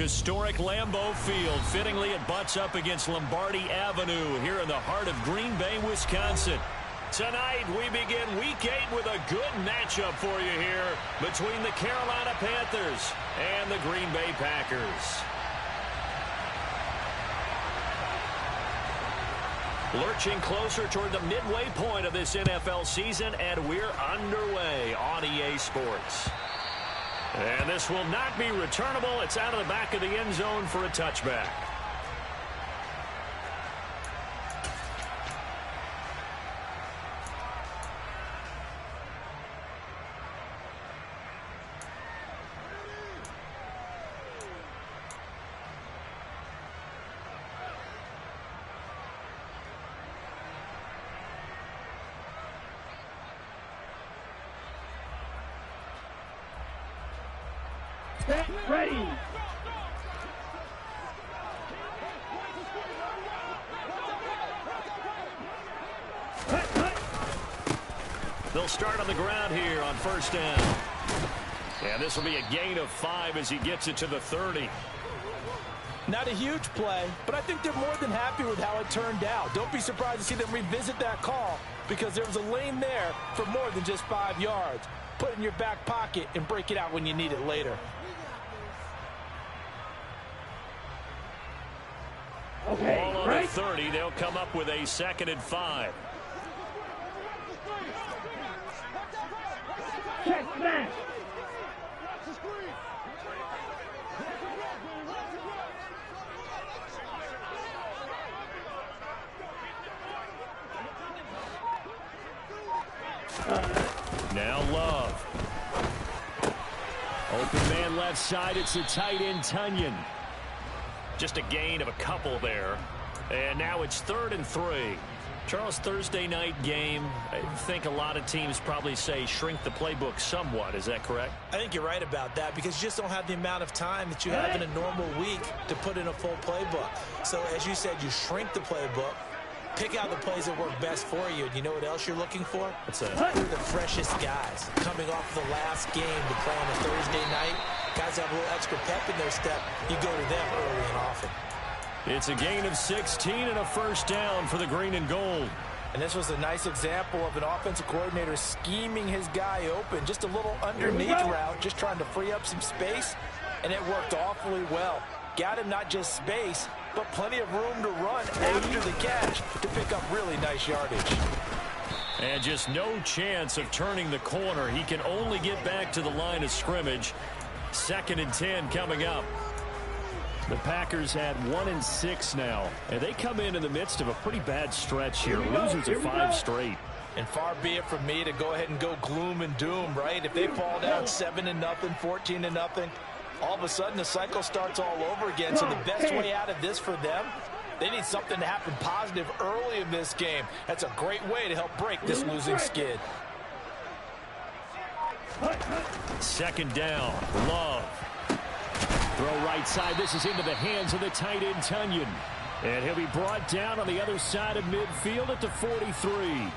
Historic Lambeau Field. Fittingly, it butts up against Lombardi Avenue here in the heart of Green Bay, Wisconsin. Tonight, we begin Week 8 with a good matchup for you here between the Carolina Panthers and the Green Bay Packers. Lurching closer toward the midway point of this NFL season, and we're underway on EA Sports. And this will not be returnable. It's out of the back of the end zone for a touchback. Ready. They'll start on the ground here on first down. And this will be a gain of 5 as he gets it to the 30. Not a huge play, but I think they're more than happy with how it turned out. Don't be surprised to see them revisit that call because there was a lane there for more than just 5 yards. Put it in your back pocket and break it out when you need it later. Okay, ball on the 30. They'll come up with a 2nd and 5. Check smash. Now Love. Open man left side. It's the tight end Tunyon. Just a gain of a couple there. And now it's 3rd and 3. Charles, Thursday night game, I think a lot of teams probably say shrink the playbook somewhat. Is that correct? I think you're right about that because you just don't have the amount of time that you have in a normal week to put in a full playbook. So as you said, you shrink the playbook, pick out the plays that work best for you. And you know what else you're looking for? What's that? They're the freshest guys coming off the last game to play on a Thursday night. Guys have a little extra pep in their step. You go to them early and often. It's a gain of 16 and a first down for the green and gold. And this was a nice example of an offensive coordinator scheming his guy open. Just a little underneath route, just trying to free up some space, and it worked awfully well. Got him not just space, but plenty of room to run after the catch to pick up really nice yardage. And just no chance of turning the corner. He can only get back to the line of scrimmage. 2nd and 10 coming up. The Packers had 1-6 now, and they come in the midst of a pretty bad stretch here. Losers of 5 straight. And far be it from me to go ahead and go gloom and doom, right? If they fall down 7-0, 14-0, all of a sudden the cycle starts all over again. So the best way out of this for them, they need something to happen positive early in this game. That's a great way to help break this losing skid. 2nd down, Love. Throw right side. This is into the hands of the tight end Tunyon. And he'll be brought down on the other side of midfield at the 43.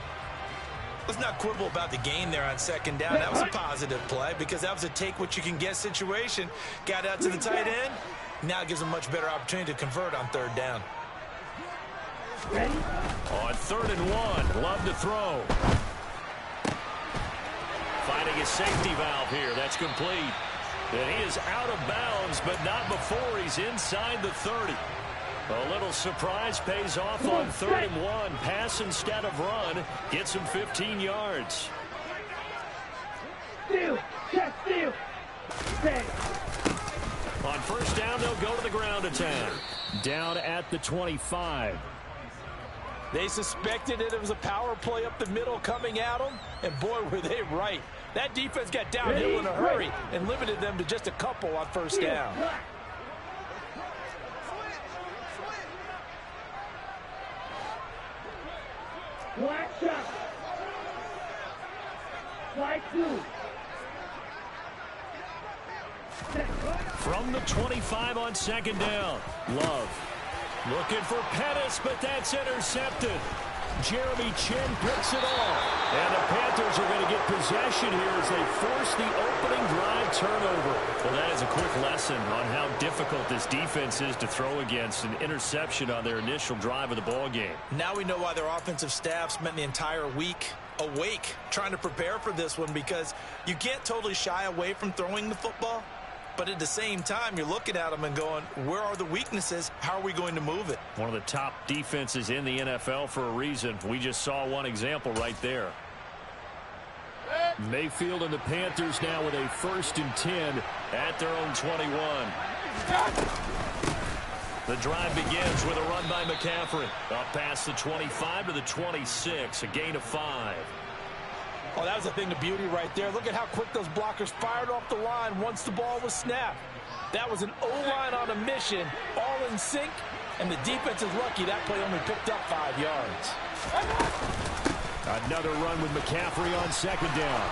Let's not quibble about the gain there on 2nd down. That was a positive play because that was a take-what-you-can-get situation. Got out to the tight end. Now it gives them a much better opportunity to convert on 3rd down. On 3rd and 1, Love to throw. Finding a safety valve here. That's complete. And he is out of bounds, but not before he's inside the 30. A little surprise pays off on 3rd and 1. Pass instead of run. Gets him 15 yards. Steal. Check steal. On first down, they'll go to the ground attack. Down at the 25. They suspected it was a power play up the middle coming at them, and boy, were they right. That defense got downhill in a hurry and limited them to just a couple on first down. Black shot. Fly 2. From the 25 on 2nd down. Love looking for Pettis, but that's intercepted. Jeremy Chin picks it off. And the Panthers Panthers are going to get possession here as they force the opening drive turnover. Well, that is a quick lesson on how difficult this defense is to throw against. An interception on their initial drive of the ball game. Now we know why their offensive staff spent the entire week awake trying to prepare for this one, because you can't totally shy away from throwing the football. But at the same time, you're looking at them and going, where are the weaknesses? How are we going to move it? One of the top defenses in the NFL for a reason. We just saw one example right there. Mayfield and the Panthers now with a 1st and 10 at their own 21. The drive begins with a run by McCaffrey. Up past the 25 to the 26, a gain of 5. Oh, that was a thing of beauty right there. Look at how quick those blockers fired off the line once the ball was snapped. That was an O-line on a mission, all in sync, and the defense is lucky that play only picked up 5 yards. Another run with McCaffrey on 2nd down.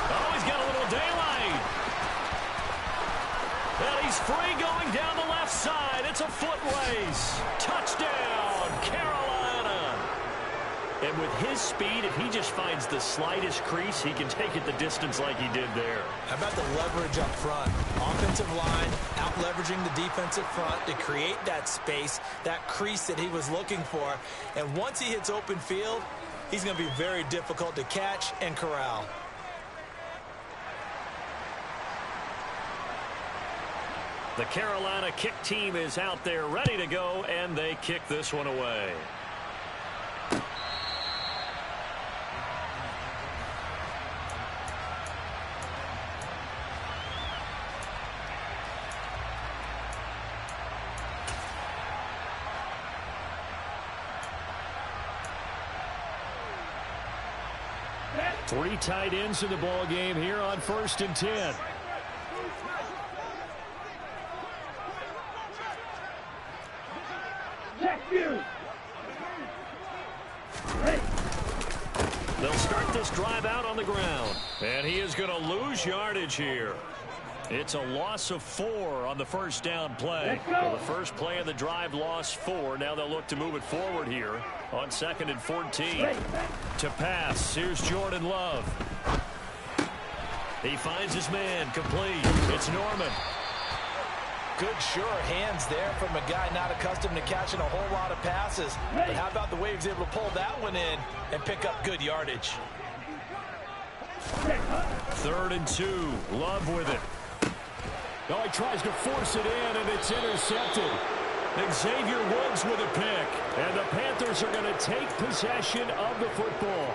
Oh, he's got a little daylight. And he's free going down the left side. It's a foot race. Touchdown, Carolina. And with his speed, if he just finds the slightest crease, he can take it the distance like he did there. How about the leverage up front? Offensive line out-leveraging the defensive front to create that space, that crease that he was looking for. And once he hits open field, he's going to be very difficult to catch and corral. The Carolina kick team is out there ready to go, and they kick this one away. Three tight ends in the ball game here on 1st and 10. They'll start this drive out on the ground. And he is going to lose yardage here. It's a loss of 4 on the 1st down play. Well, the first play of the drive lost 4. Now they'll look to move it forward here on 2nd and 14. To pass, here's Jordan Love. He finds his man, complete. It's Norman. Good, sure hands there from a guy not accustomed to catching a whole lot of passes. But how about the way he was able to pull that one in and pick up good yardage? 3rd and 2. Love with it. Oh, he tries to force it in, and it's intercepted. Xavier Woods with a pick. And the Panthers are going to take possession of the football.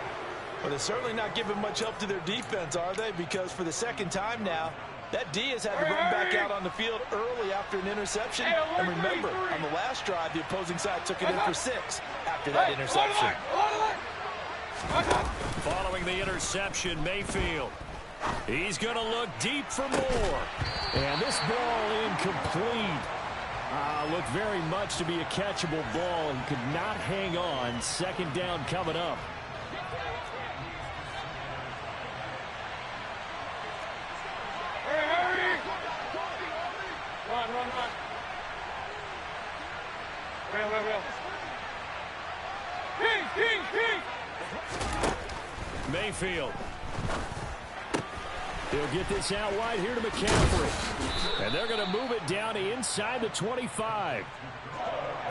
Well, they're certainly not giving much help to their defense, are they? Because for the 2nd time now, that D has had to run back out on the field early after an interception. And remember, on the last drive, the opposing side took it in for 6 after that interception. Following the interception, Mayfield. He's going to look deep for more. And this ball incomplete. Looked very much to be a catchable ball and could not hang on. 2nd down coming up. Run. Real. Mayfield. He'll get this out wide here to McCaffrey. And they're going to move it down to inside the 25.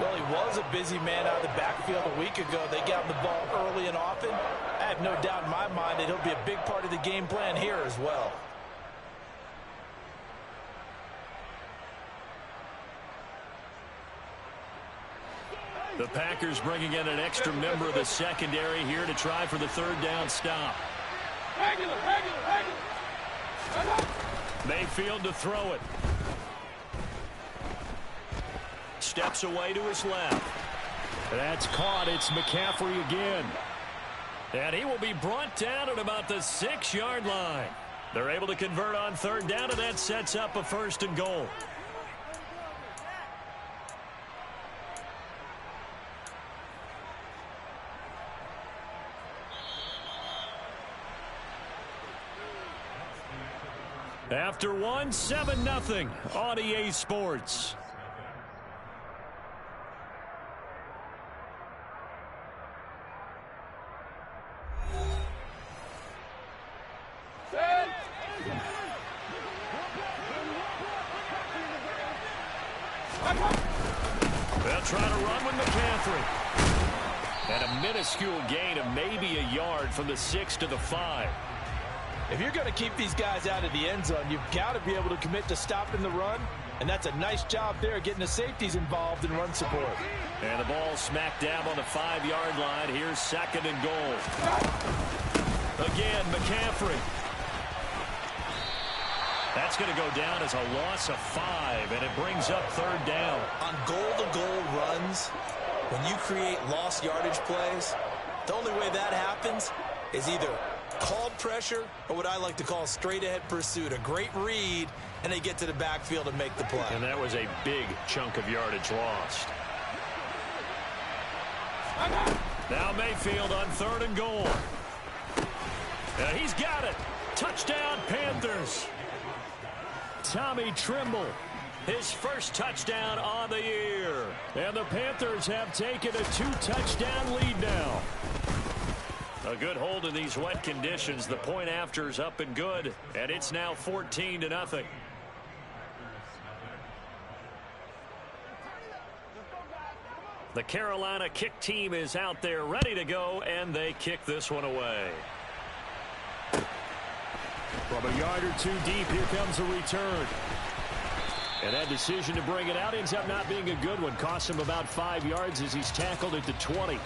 Well, he was a busy man out of the backfield a week ago. They got him the ball early and often. I have no doubt in my mind that he'll be a big part of the game plan here as well. The Packers bringing in an extra member of the secondary here to try for the 3rd down stop. Mayfield to throw it. Steps away to his left. That's caught. It's McCaffrey again. And he will be brought down at about the 6-yard line. They're able to convert on 3rd down, and that sets up a 1st and goal. After 1, 7-0 on EA Sports. They'll try to run with McCaffrey. And a minuscule gain of maybe a yard from the 6 to the 5. If you're going to keep these guys out of the end zone, you've got to be able to commit to stopping the run. And that's a nice job there, getting the safeties involved in run support. And the ball smacked down on the 5-yard line. Here's 2nd and goal. Again, McCaffrey. That's going to go down as a loss of 5, and it brings up 3rd down. On goal-to-goal runs, when you create lost yardage plays, the only way that happens is either called pressure or what I like to call straight-ahead pursuit. A great read, and they get to the backfield and make the play. And that was a big chunk of yardage lost. Now Mayfield on 3rd and goal. And he's got it. Touchdown, Panthers. Tommy Trimble, his first touchdown on the year. And the Panthers have taken a 2-touchdown lead now. A good hold in these wet conditions. The point after's up and good, and it's now 14-0. The Carolina kick team is out there ready to go, and they kick this one away. From a yard or 2 deep, here comes a return. And that decision to bring it out ends up not being a good one. Costs him about 5 yards as he's tackled at the 20.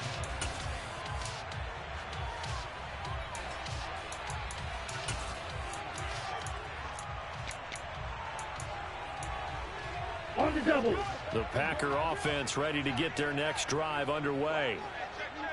On the double. The Packer offense ready to get their next drive underway.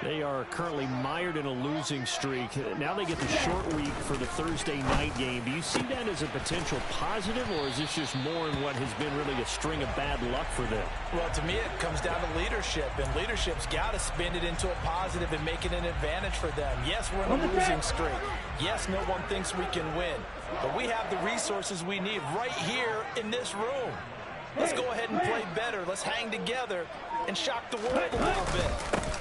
They are currently mired in a losing streak. Now they get the short week for the Thursday night game. Do you see that as a potential positive, or is this just more in what has been really a string of bad luck for them? Well, to me, it comes down to leadership, and leadership's got to spin it into a positive and make it an advantage for them. Yes, we're in a losing streak. Yes, no one thinks we can win, but we have the resources we need right here in this room. Let's go ahead and play better. Let's hang together and shock the world a little bit.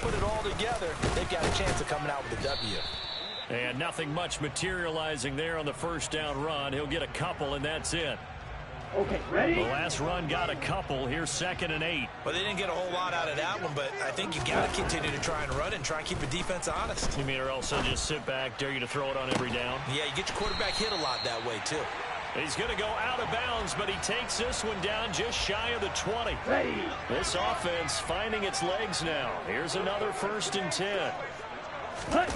Put it all together. They've got a chance of coming out with a W. And nothing much materializing there on the 1st down run. He'll get a couple, and that's it. Okay, ready? The last run got a couple. Here's 2nd and 8. Well, they didn't get a whole lot out of that one, but I think you got to continue to try and run and try and keep the defense honest. You mean or else they'll just sit back, dare you to throw it on every down? Yeah, you get your quarterback hit a lot that way, too. He's going to go out of bounds, but he takes this one down just shy of the 20. Ready. This offense finding its legs now. Here's another 1st and 10. Hut.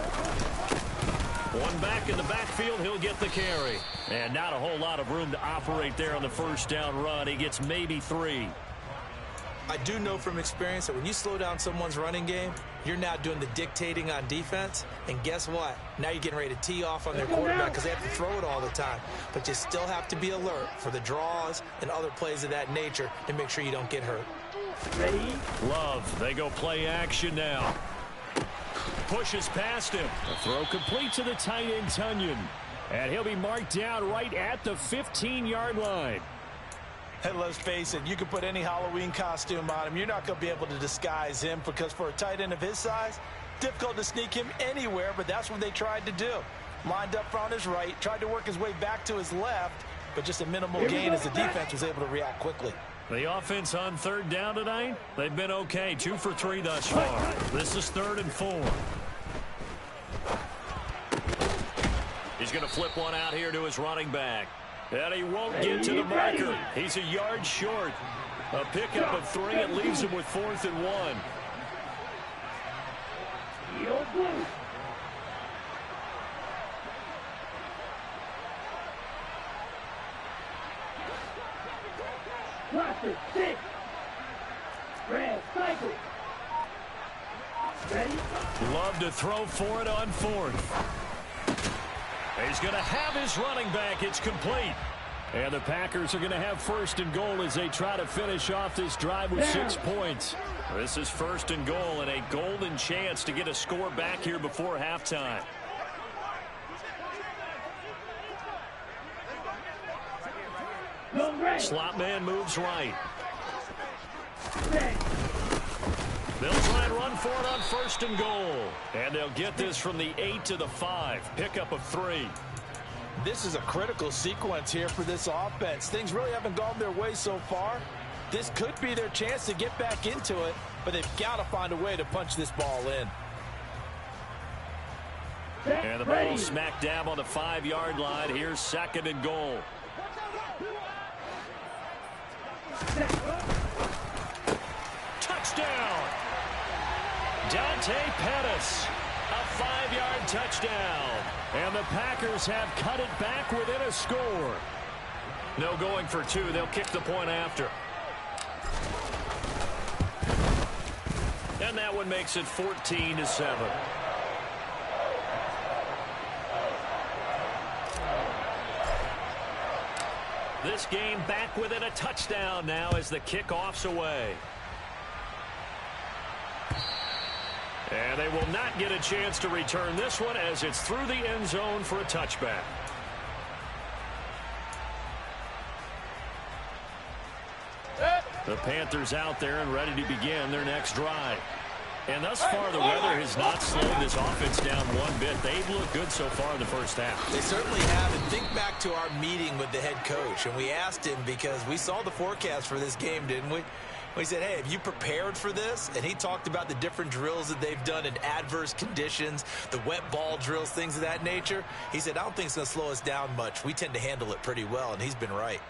One back in the backfield, he'll get the carry. And not a whole lot of room to operate there on the 1st down run. He gets maybe 3. I do know from experience that when you slow down someone's running game, you're now doing the dictating on defense. And guess what? Now you're getting ready to tee off on their quarterback because they have to throw it all the time. But you still have to be alert for the draws and other plays of that nature to make sure you don't get hurt. Ready. Love, they go play action now. Pushes past him. A throw complete to the tight end, Tunyon. And he'll be marked down right at the 15-yard line. And let's face it, you can put any Halloween costume on him. You're not going to be able to disguise him because for a tight end of his size, difficult to sneak him anywhere, but that's what they tried to do. Lined up on his right, tried to work his way back to his left, but just a minimal gain as the defense was able to react quickly. The offense on 3rd down tonight, they've been okay. 2 for 3 thus far. This is 3rd and 4. He's going to flip one out here to his running back. And he won't get to the marker. He's a yard short. A pickup of 3. It leaves him with 4th and 1. Yo, blue. Cluster 6. Red cycle. Ready. Love to throw for it on 4th. He's going to have his running back. It's complete. And the Packers are going to have 1st and goal as they try to finish off this drive with 6 points. This is 1st and goal and a golden chance to get a score back here before halftime. Slot man moves right. They'll try and run for it on 1st and goal. And they'll get this from the 8 to the 5. Pickup of 3. This is a critical sequence here for this offense. Things really haven't gone their way so far. This could be their chance to get back into it, but they've got to find a way to punch this ball in. And the ball smack dab on the 5-yard line. Here's 2nd and goal. Touchdown! Dante Pettis. A 5-yard touchdown. And the Packers have cut it back within a score. No going for 2. They'll kick the point after. And that one makes it 14-7. This game back within a touchdown now as the kickoff's away. And they will not get a chance to return this one as it's through the end zone for a touchback. The Panthers out there and ready to begin their next drive. And thus far, the weather has not slowed this offense down one bit. They've looked good so far in the first half. They certainly have. And think back to our meeting with the head coach. And we asked him because we saw the forecast for this game, didn't we? We said, hey, have you prepared for this? And he talked about the different drills that they've done in adverse conditions, the wet ball drills, things of that nature. He said, I don't think it's going to slow us down much. We tend to handle it pretty well, and he's been right.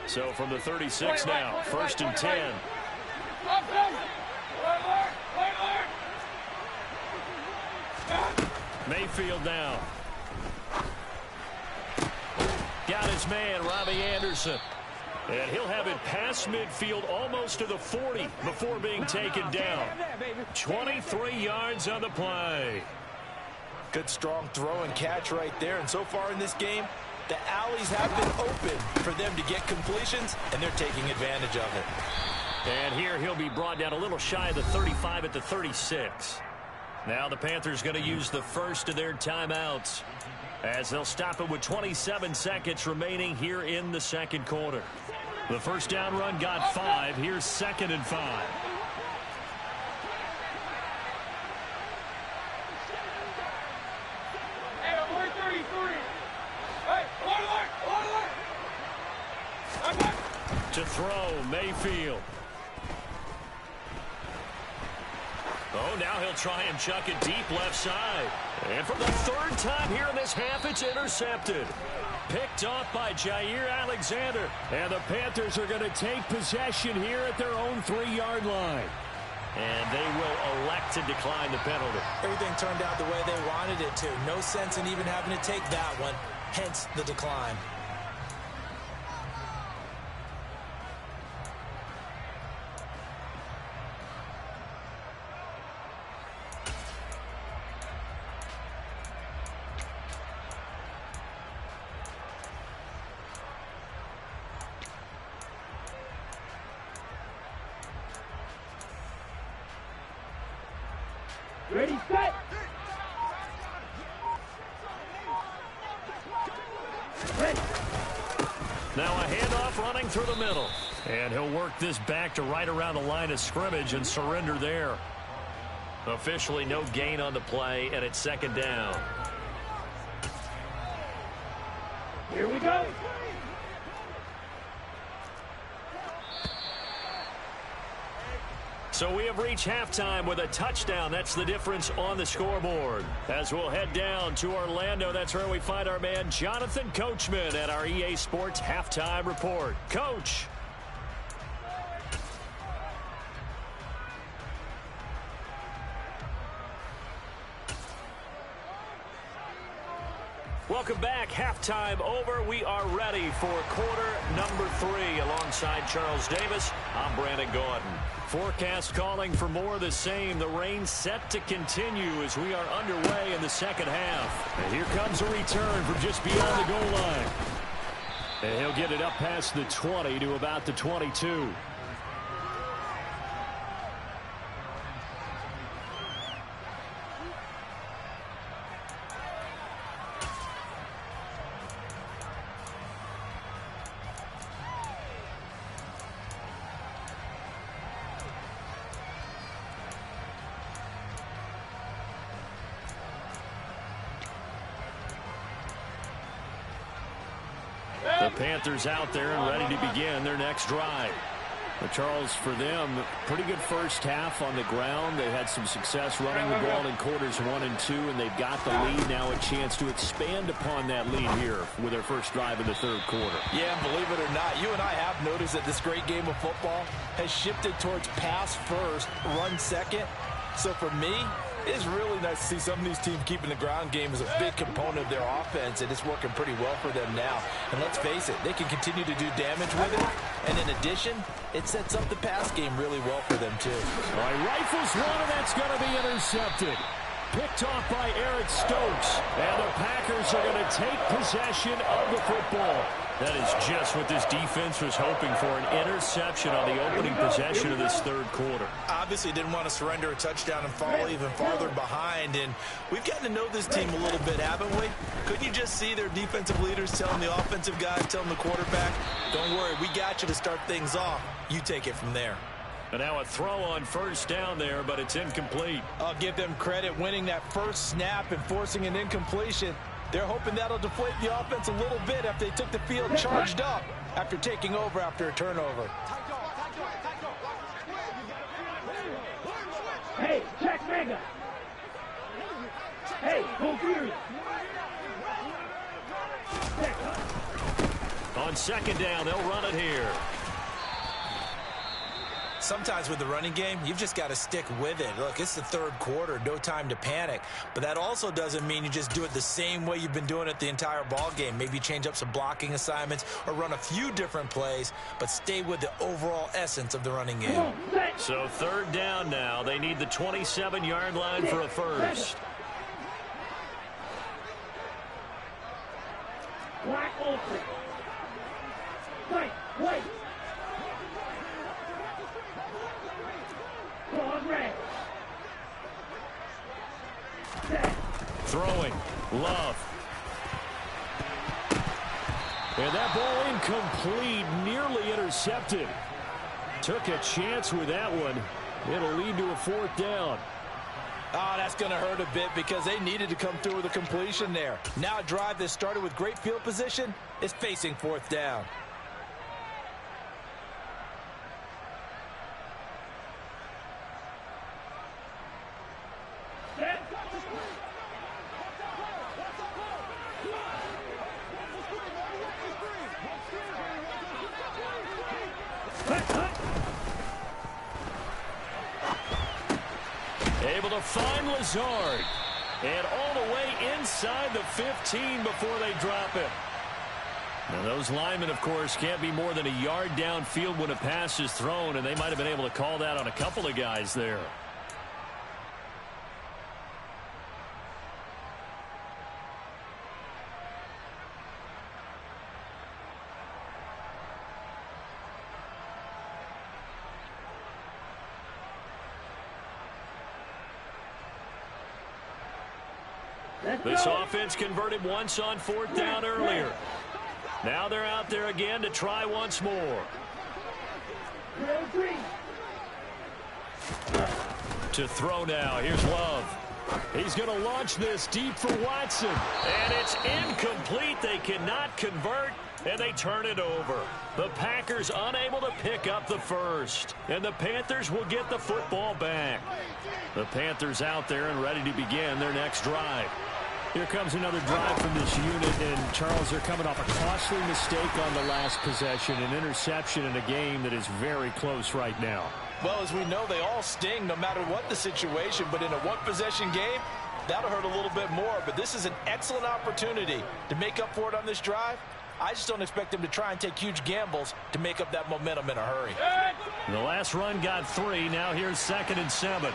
So from the 36 now, 1st and 10. Mayfield now. Got his man, Robbie Anderson. And he'll have it past midfield almost to the 40 before being taken down. 23 yards on the play. Good strong throw and catch right there. And so far in this game, the alleys have been open for them to get completions, and they're taking advantage of it. And here he'll be brought down a little shy of the 35 at the 36. Now the Panthers going to use the first of their timeouts as they'll stop it with 27 seconds remaining here in the second quarter. The first down run got 5. Here's 2nd and 5. To throw, Mayfield. Oh, now he'll try and chuck it deep left side. And for the 3rd time here in this half, it's intercepted. Picked off by Jair Alexander. And the Panthers are going to take possession here at their own 3-yard line. And they will elect to decline the penalty. Everything turned out the way they wanted it to. No sense in even having to take that one. Hence the decline. Ready, set. Ready. Now a handoff running through the middle. And he'll work this back to right around the line of scrimmage and surrender there. Officially no gain on the play, and it's 2nd down. Here we go. So we have reached halftime with a touchdown. That's the difference on the scoreboard. As we'll head down to Orlando, that's where we find our man Jonathan Coachman at our EA Sports Halftime Report. Coach. Welcome back. Halftime over. We are ready for quarter number 3. Alongside Charles Davis, I'm Brandon Gordon. Forecast calling for more of the same. The rain set to continue as we are underway in the second half. And here comes a return from just beyond the goal line. And he'll get it up past the 20 to about the 22. The Panthers out there and ready to begin their next drive. But Charles, for them, pretty good first half on the ground. They had some success running the ball in quarters 1 and 2, and they've got the lead. Now a chance to expand upon that lead here with their first drive in the third quarter. Yeah, and believe it or not, you and I have noticed that this great game of football has shifted towards pass first, run second. So for me, it's really nice to see some of these teams keeping the ground game as a big component of their offense, and it's working pretty well for them now. And let's face it, they can continue to do damage with it. And in addition, it sets up the pass game really well for them, too. All right, rifles one, and that's going to be intercepted. Picked off by Eric Stokes. And the Packers are going to take possession of the football. That is just what this defense was hoping for, an interception on the opening possession of this third quarter. Obviously didn't want to surrender a touchdown and fall even farther behind. And we've gotten to know this team a little bit, haven't we? Couldn't you just see their defensive leaders telling the offensive guys, telling the quarterback, don't worry, we got you to start things off. You take it from there. And now a throw on first down there, but it's incomplete. I'll give them credit winning that first snap and forcing an incompletion. They're hoping that'll deflate the offense a little bit after they took the field charged up after taking over after a turnover. Hey, check mega. Hey, go Fury. On second down, they'll run it here. Sometimes with the running game, you've just got to stick with it. Look, it's the third quarter, no time to panic. But that also doesn't mean you just do it the same way you've been doing it the entire ball game. Maybe change up some blocking assignments or run a few different plays, but stay with the overall essence of the running game. So third down now. They need the 27-yard line for a first. Black open. Wait. Throwing. Love. And that ball incomplete, nearly intercepted. Took a chance with that one. It'll lead to a fourth down. Oh, that's going to hurt a bit because they needed to come through with a completion there. Now a drive that started with great field position is facing fourth down. Able to find Lazard. And all the way inside the 15 before they drop it. Now those linemen, of course, can't be more than a yard downfield when a pass is thrown, and they might have been able to call that on a couple of guys there. This offense converted once on fourth down earlier. Now they're out there again to try once more. To throw now. Here's Love. He's going to launch this deep for Watson. And it's incomplete. They cannot convert, and they turn it over. The Packers unable to pick up the first. And the Panthers will get the football back. The Panthers out there and ready to begin their next drive. Here comes another drive from this unit, and Charles, they're coming off a costly mistake on the last possession, an interception in a game that is very close right now. Well, as we know, they all sting no matter what the situation, but in a one-possession game, that'll hurt a little bit more. But this is an excellent opportunity to make up for it on this drive. I just don't expect them to try and take huge gambles to make up that momentum in a hurry. The last run got 3. Now here's 2nd and 7.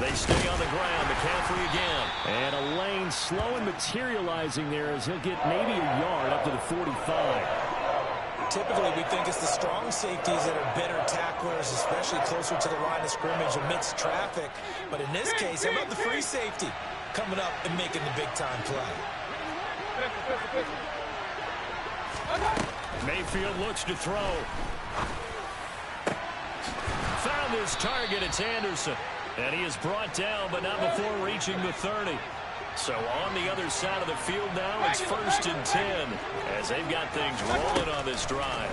They stay on the ground. McCaffrey again. And a lane slow and materializing there as he'll get maybe a yard up to the 45. Typically, we think it's the strong safeties that are better tacklers, especially closer to the line of scrimmage amidst traffic. But in this case, how about the free safety coming up and making the big-time play? Mayfield looks to throw. Found his target. It's Anderson. And he is brought down, but not before reaching the 30. So on the other side of the field now, it's 1st and 10 as they've got things rolling on this drive.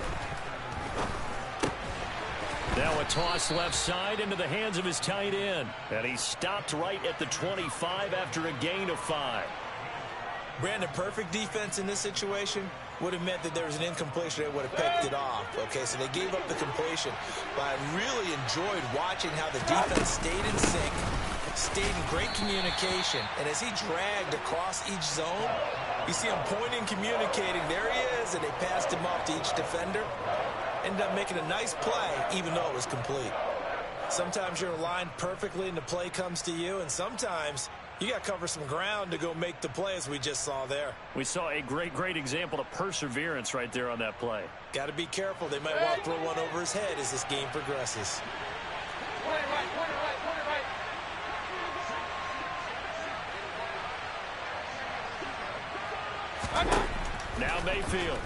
Now a toss left side into the hands of his tight end. And he stopped right at the 25 after a gain of 5. Brandon, perfect defense in this situation would have meant that there was an incompletion. They would have picked it off. Okay, so they gave up the completion. But I really enjoyed watching how the defense stayed in sync, stayed in great communication. And as he dragged across each zone, you see him pointing, communicating. There he is, and they passed him off to each defender. Ended up making a nice play, even though it was complete. Sometimes you're aligned perfectly and the play comes to you, and sometimes you got to cover some ground to go make the play, as we just saw there. We saw a great example of perseverance right there on that play. Got to be careful. They might want to throw one over his head as this game progresses. Now Mayfield.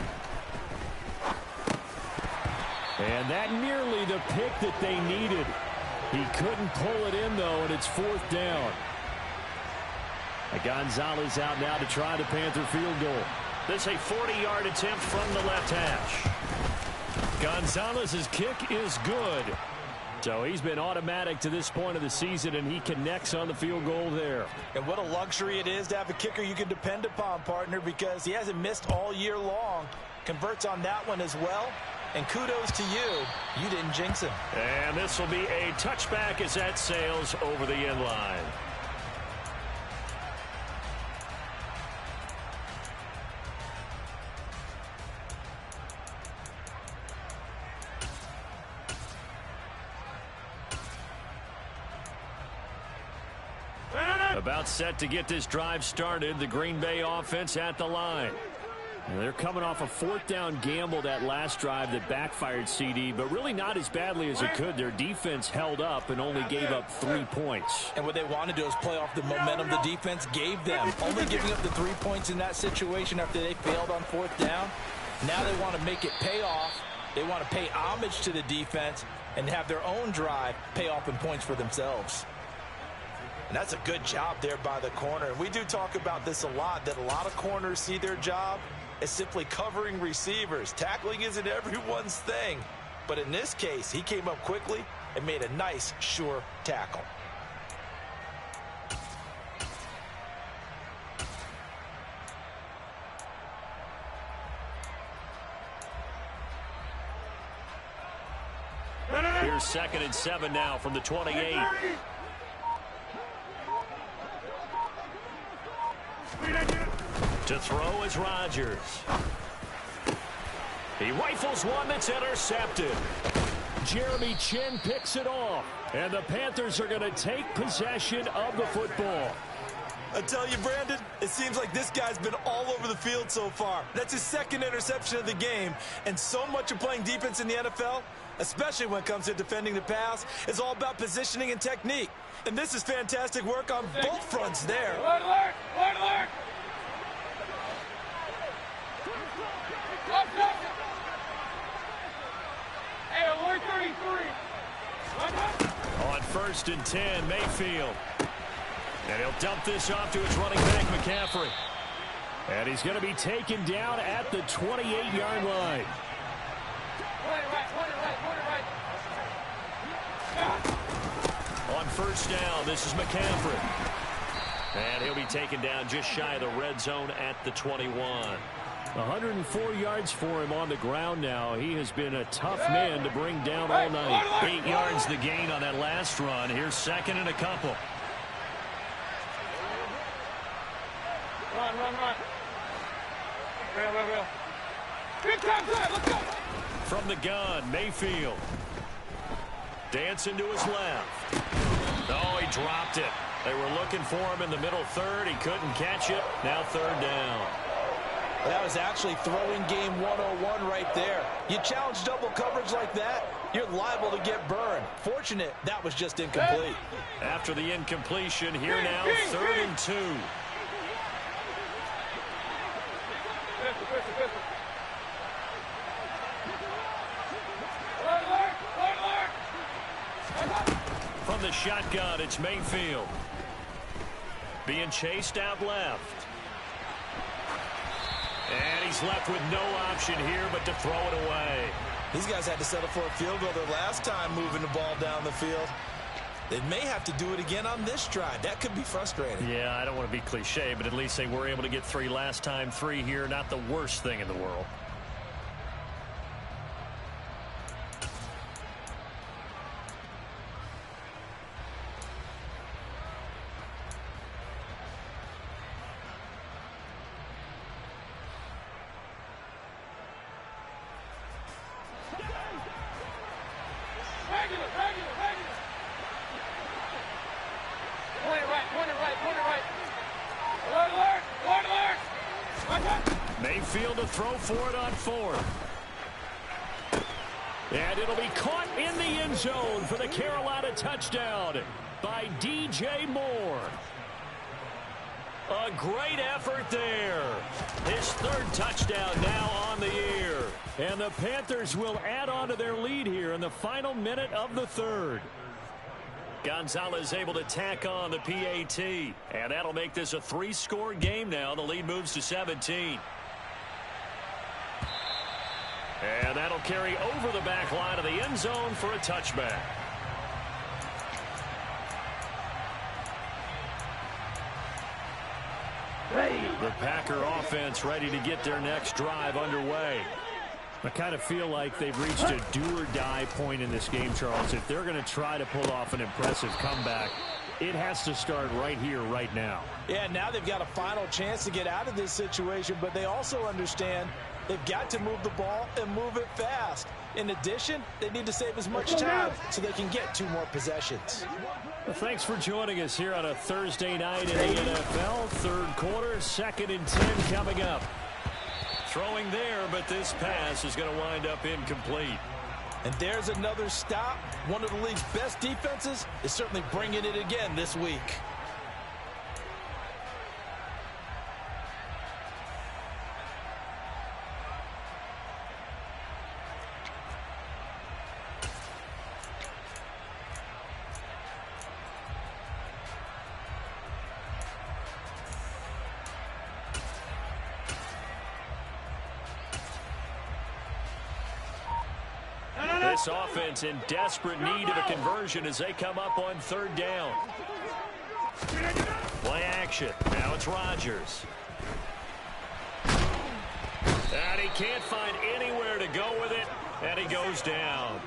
And that nearly the pick that they needed. He couldn't pull it in, though, and it's 4th down. Gonzalez out now to try the Panther field goal. This a 40-yard attempt from the left hash. Gonzalez's kick is good. So he's been automatic to this point of the season, and he connects on the field goal there. And what a luxury it is to have a kicker you can depend upon, partner, because he hasn't missed all year long. Converts on that one as well. And kudos to you. You didn't jinx him. And this will be a touchback as that sails over the end line. About set to get this drive started. The Green Bay offense at the line. And they're coming off a 4th down gamble that last drive that backfired, CD, but really not as badly as it could. Their defense held up and only gave up 3 points. And what they want to do is play off the momentum the defense gave them. Only giving up the 3 points in that situation after they failed on 4th down. Now they want to make it pay off. They want to pay homage to the defense and have their own drive pay off in points for themselves. And that's a good job there by the corner. And we do talk about this a lot, that a lot of corners see their job as simply covering receivers. Tackling isn't everyone's thing. But in this case, he came up quickly and made a nice, sure tackle. Here's 2nd and 7 now from the 28. To throw is Rodgers. He rifles one that's intercepted. Jeremy Chin picks it off. And the Panthers are going to take possession of the football. I tell you, Brandon, it seems like this guy's been all over the field so far. That's his 2nd interception of the game. And so much of playing defense in the NFL, especially when it comes to defending the pass, is all about positioning and technique. And this is fantastic work on both fronts there. Alert, alert, alert, alert. Hey, alert 33. On 1st and 10, Mayfield. And he'll dump this off to his running back, McCaffrey. And he's going to be taken down at the 28-yard line. On 1st down, this is McCaffrey. And he'll be taken down just shy of the red zone at the 21. 104 yards for him on the ground now. He has been a tough man to bring down all night. 8 yards the gain on that last run. Here's 2nd and a couple. Run. Real. Big time drive, let's go. From the gun, Mayfield. Dancing to his left. Oh, he dropped it. They were looking for him in the middle third. He couldn't catch it. Now 3rd down. That was actually throwing game 101 right there. You challenge double coverage like that, you're liable to get burned. Fortunate that was just incomplete. After the incompletion, here now 3rd and 2. From the shotgun, it's Mayfield. being chased out left. And he's left with no option here but to throw it away. These guys had to settle for a field goal their last time moving the ball down the field. They may have to do it again on this drive. That could be frustrating. Yeah, I don't want to be cliche, but at least they were able to get 3 last time. 3 here, not the worst thing in the world. Mayfield to throw for it on 4th. And it'll be caught in the end zone for the Carolina touchdown by DJ Moore. A great effort there. His 3rd touchdown now on the year. And the Panthers will add on to their lead here in the final minute of the 3rd. Gonzalez able to tack on the PAT. And that'll make this a 3-score game now. The lead moves to 17. And that'll carry over the back line of the end zone for a touchback. The Packer offense ready to get their next drive underway. I kind of feel like they've reached a do-or-die point in this game, Charles. If they're going to try to pull off an impressive comeback, it has to start right here, right now. Yeah, now they've got a final chance to get out of this situation, but they also understand they've got to move the ball and move it fast. In addition, they need to save as much time so they can get 2 more possessions. Well, thanks for joining us here on a Thursday night in the NFL. 3rd quarter, 2nd and 10 coming up. Throwing there, but this pass is going to wind up incomplete. And there's another stop. One of the league's best defenses is certainly bringing it again this week. This offense in desperate need of a conversion as they come up on 3rd down. Play action. Now it's Rodgers. And he can't find anywhere to go with it, and he goes down.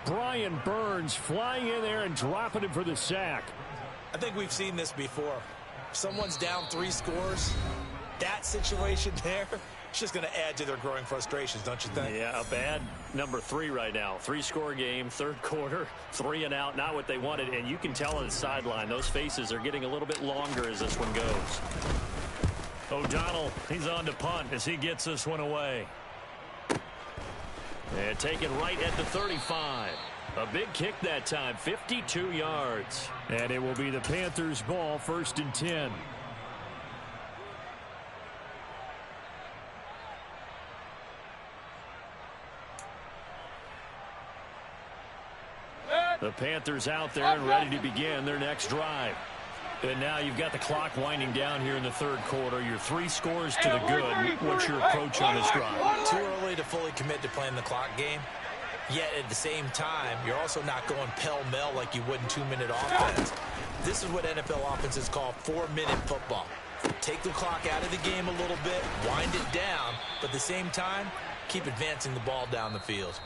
Brian Burns flying in there and dropping him for the sack. I think we've seen this before. If someone's down 3 scores, that situation there, it's just going to add to their growing frustrations, don't you think? Yeah, a bad number 3 right now. 3-score game, 3rd quarter, 3 and out, not what they wanted. And you can tell on the sideline, those faces are getting a little bit longer as this one goes. O'Donnell, he's on to punt as he gets this one away. And taken right at the 35. A big kick that time, 52 yards. And it will be the Panthers' ball, 1st and 10. The Panthers out there and ready to begin their next drive. And now you've got the clock winding down here in the 3rd quarter. You're 3 scores to the good. What's your approach on this drive? Too early to fully commit to playing the clock game. Yet at the same time, you're also not going pell-mell like you would in 2-minute offense. This is what NFL offenses call 4-minute football. Take the clock out of the game a little bit, wind it down, but at the same time, keep advancing the ball down the field.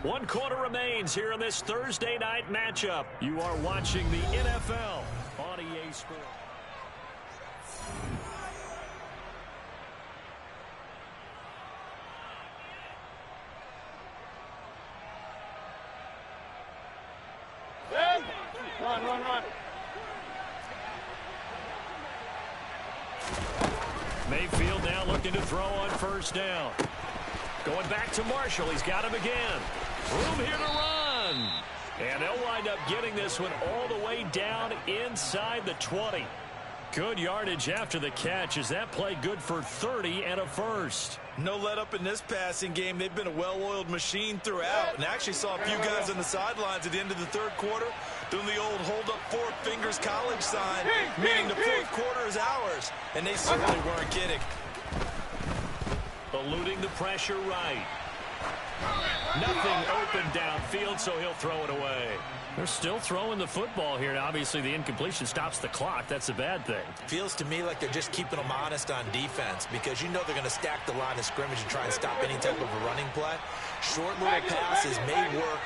1 quarter remains here in this Thursday night matchup. You are watching the NFL on EA Sports. Run. Mayfield now looking to throw on 1st down. Going back to Marshall. He's got him again. Room here to run. And they'll wind up getting this one all the way down inside the 20. Good yardage after the catch. Is that play good for 30 and a 1st? No let up in this passing game. They've been a well-oiled machine throughout, and actually saw a few guys on the sidelines at the end of the 3rd quarter doing the old hold up four fingers college sign, meaning the fourth quarter is ours. And they certainly weren't kidding. Eluding the pressure right. Nothing open downfield, so he'll throw it away. They're still throwing the football here. Obviously, the incompletion stops the clock. That's a bad thing. Feels to me like they're just keeping them honest on defense because you know they're going to stack the line of scrimmage and try and stop any type of a running play. Short little passes may work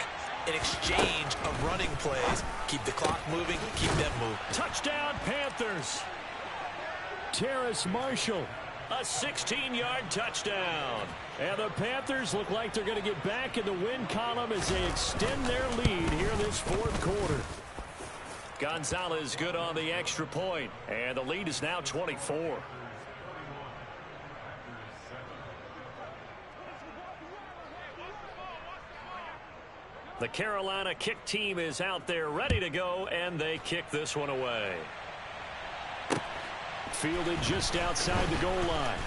in exchange of running plays. Keep the clock moving, keep them moving. Touchdown, Panthers. Terrace Marshall. A 16-yard touchdown. And the Panthers look like they're going to get back in the win column as they extend their lead here this fourth quarter. Gonzalez good on the extra point, and the lead is now 24. The Carolina kick team is out there ready to go, and they kick this one away. Fielded just outside the goal line.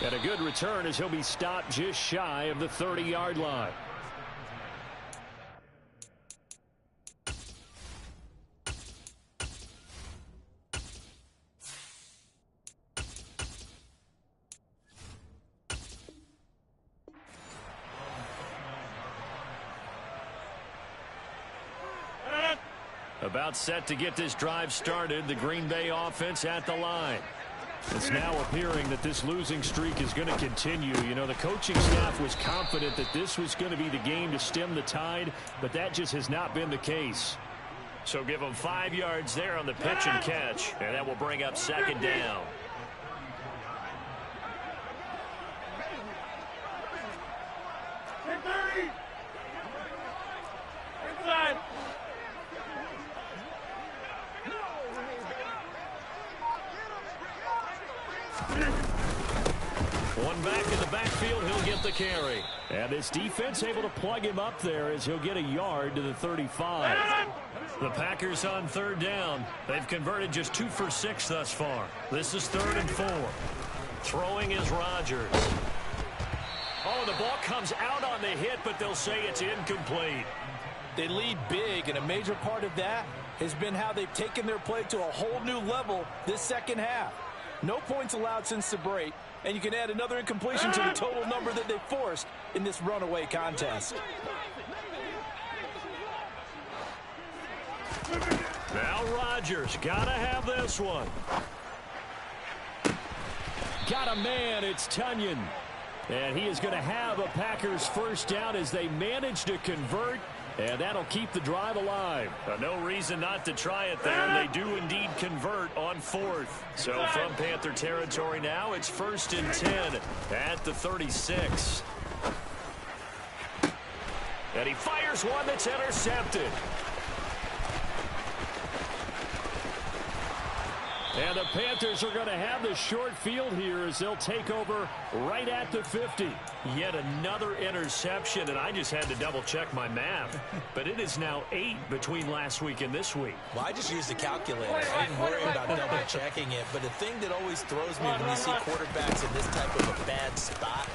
And a good return as he'll be stopped just shy of the 30-yard line. About set to get this drive started. The Green Bay offense at the line. It's now appearing that this losing streak is going to continue. You know, the coaching staff was confident that this was going to be the game to stem the tide, but that just has not been the case. So give them 5 yards there on the pitch and catch, and that will bring up second down. Inside. One back in the backfield, he'll get the carry. And this defense able to plug him up there as he'll get a yard to the 35. The Packers on third down. They've converted just 2 for 6 thus far. This is 3rd and 4. Throwing is Rodgers. Oh, the ball comes out on the hit, but they'll say it's incomplete. They lead big, and a major part of that has been how they've taken their play to a whole new level this second half. No points allowed since the break, and you can add another incompletion to the total number that they forced in this runaway contest. Now Rodgers got to have this one. Got a man, it's Tunyon. And he is going to have a Packers first down as they manage to convert. And that'll keep the drive alive. No reason not to try it there. They do indeed convert on 4th. So from Panther territory now, it's 1st and 10 at the 36. And he fires one that's intercepted. And the Panthers are going to have the short field here as they'll take over right at the 50. Yet another interception, and I just had to double-check my math. But it is now 8 between last week and this week. Well, I just used the calculator. I didn't worry about double-checking it. But the thing that always throws me when you see quarterbacks in this type of a bad spot,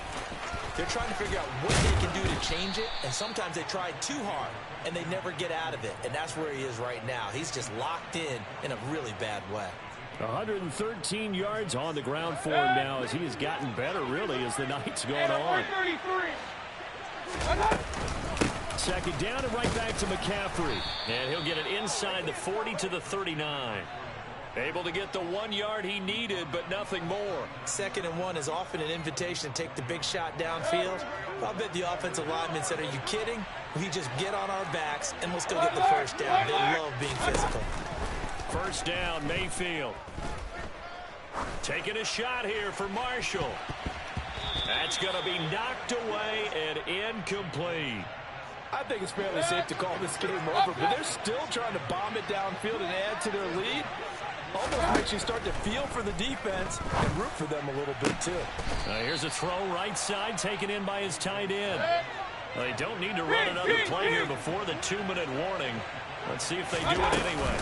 they're trying to figure out what they can do to change it, and sometimes they try too hard, and they never get out of it. And that's where he is right now. He's just locked in a really bad way. 113 yards on the ground for him now as he has gotten better, really, as the night's going on. 2nd down and right back to McCaffrey. And he'll get it inside the 40 to the 39. Able to get the 1 yard he needed, but nothing more. 2nd and 1 is often an invitation to take the big shot downfield. I'll bet the offensive lineman said, are you kidding? We just get on our backs and we'll still get the first down. They love being physical. First down, Mayfield. Taking a shot here for Marshall. That's going to be knocked away and incomplete. I think it's fairly safe to call this game over, but they're still trying to bomb it downfield and add to their lead. Almost makes you start to feel for the defense and root for them a little bit, too. Here's a throw right side taken in by his tight end. They don't need to run another play here before the 2-minute warning. Let's see if they do it anyway.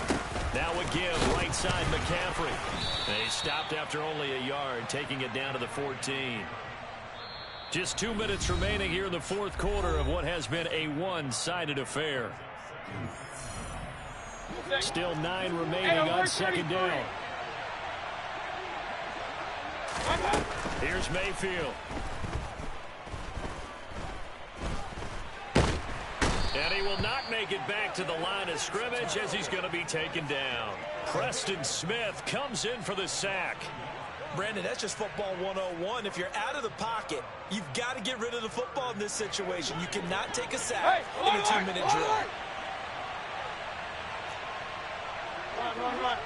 Now a give, right side McCaffrey. They stopped after only a yard, taking it down to the 14. Just 2 minutes remaining here in the fourth quarter of what has been a one-sided affair. Still 9 remaining on second down. Here's Mayfield. And he will not make it back to the line of scrimmage as he's going to be taken down. Preston Smith comes in for the sack. Brandon, that's just football 101. If you're out of the pocket, you've got to get rid of the football in this situation. You cannot take a sack in a 2-minute drill. Run.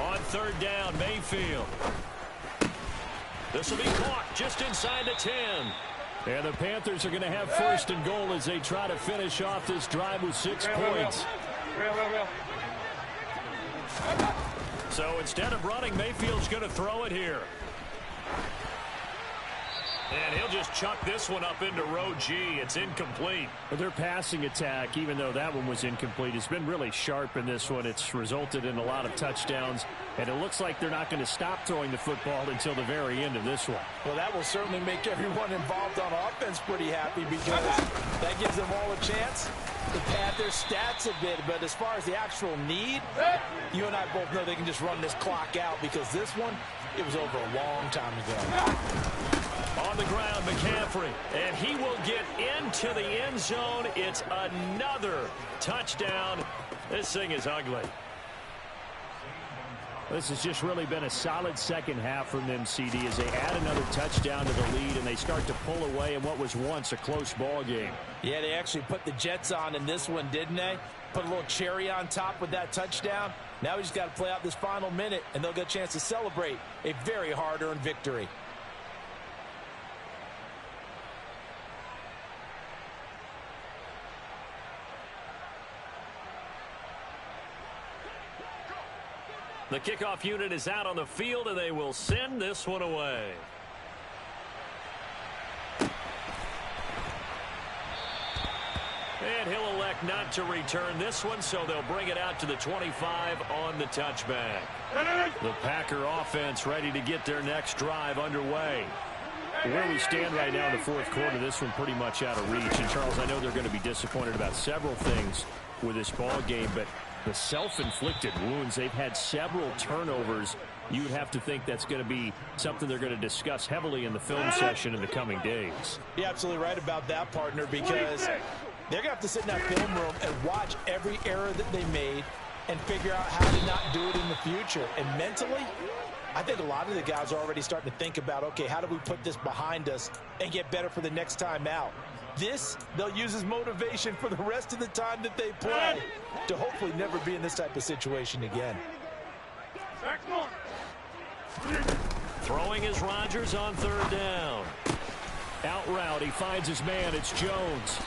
On third down, Mayfield. This will be caught just inside the 10. And the Panthers are going to have first and goal as they try to finish off this drive with 6 points. Real. So instead of running, Mayfield's going to throw it here. And he'll just chuck this one up into row G. It's incomplete. But their passing attack, even though that one was incomplete, has been really sharp in this one. It's resulted in a lot of touchdowns. And it looks like they're not going to stop throwing the football until the very end of this one. Well, that will certainly make everyone involved on offense pretty happy because that gives them all a chance to pad their stats a bit. But as far as the actual need, you and I both know they can just run this clock out because this one, it was over a long time ago. On the ground, McCaffrey, and he will get into the end zone. It's another touchdown. This thing is ugly. This has just really been a solid second half from them, CD, as they add another touchdown to the lead and they start to pull away in what was once a close ball game. Yeah, they actually put the Jets on in this one, didn't they? Put a little cherry on top with that touchdown. Now we just got to play out this final minute, and they'll get a chance to celebrate a very hard-earned victory. The kickoff unit is out on the field, and they will send this one away. And he'll elect not to return this one, so they'll bring it out to the 25 on the touchback. The Packer offense ready to get their next drive underway. Where we stand right now in the fourth quarter, this one pretty much out of reach. And, Charles, I know they're going to be disappointed about several things with this ball game, but the self-inflicted wounds, they've had several turnovers. You would have to think that's going to be something they're going to discuss heavily in the film session in the coming days. You're absolutely right about that, partner, because they're going to have to sit in that film room and watch every error that they made and figure out how to not do it in the future. And mentally, I think a lot of the guys are already starting to think about, okay, how do we put this behind us and get better for the next time out? This, they'll use as motivation for the rest of the time that they play to hopefully never be in this type of situation again. Throwing is Rodgers on third down. Out route, he finds his man. It's Jones.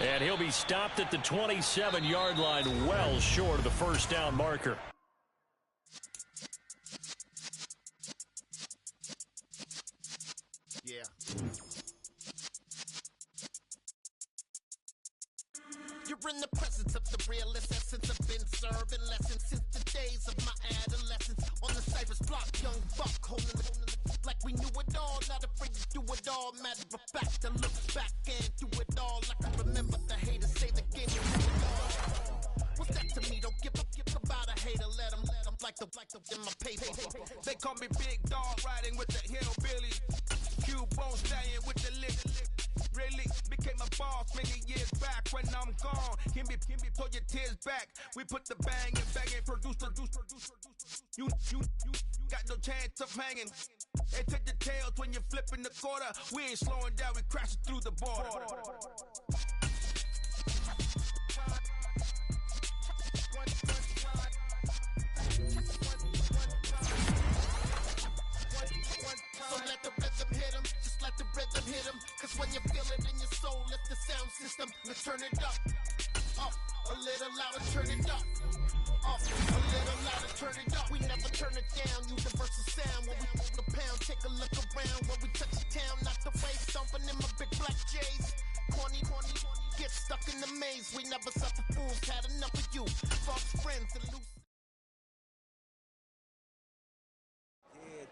And he'll be stopped at the 27-yard line, well short of the first down marker. Yeah. You're in the presence of the realest essence. I've been serving lessons since the days of my adolescence. On the Cypress block, young buck holding it like we knew it all. Not afraid to do it all. Matter of fact, I look back and do it all. Like I remember the haters say the game you knew it all. What's that to me? Don't give about a hater. Let them like the in my paper. They call me Big Dog, riding with the hillbilly. Q-Bone staying with the lick. Really became a boss many years back. When I'm gone, give me, pull your tears back. We put the bang and produce. You got no chance of hanging. And take the tails when you're flipping the quarter. We ain't slowing down, we crashing through the border. So let the rhythm hit him, just let the rhythm hit him. Cause when you feel it in your soul, lift the sound system, let's turn it up. Up, a little louder, turn it up. Up, a little louder, turn it up. We never turn it down, universal sound. When we move the pound, take a look around. When we touch the town, not the way, stomping in my big black J's. Corny, get stuck in the maze. We never suffer fools, had enough of you. False friends and loose.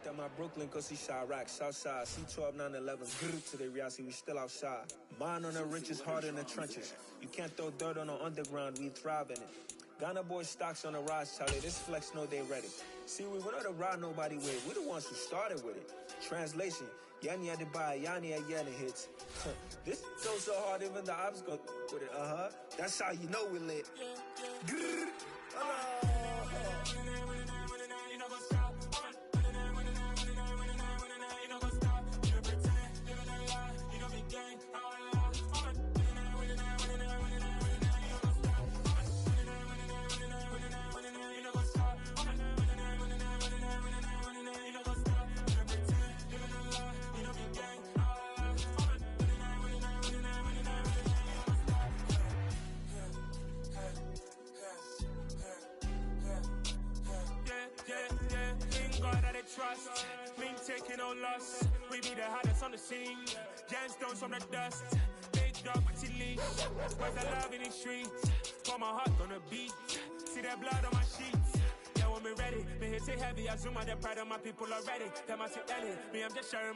at my Brooklyn, cause he Chirac, Southside, C12, 911, grrr to the Riasi, we still outside. Mine on the riches, hard in the trenches. You can't throw dirt on the underground, we thrive in it. Ghana boys stocks on the rise, Charlie, this flex know they ready. See, we went on to ride nobody with, we the ones who started with it. Translation, Yanni had to buy, Yanni had Yanni hits. This so hard, even the ops go with it, That's how you know we lit. Grrr. Trust, mean taking no loss. We be the hardest on the scene. Gemstones from the dust. Big dog, but he leash. Where's the love in the streets? Pour my heart on the beat. See that blood on my sheets. Yeah, when me ready, me hit it heavy. I zoom out the pride of my people already. Tell my shit Ellie, me I'm just sharing my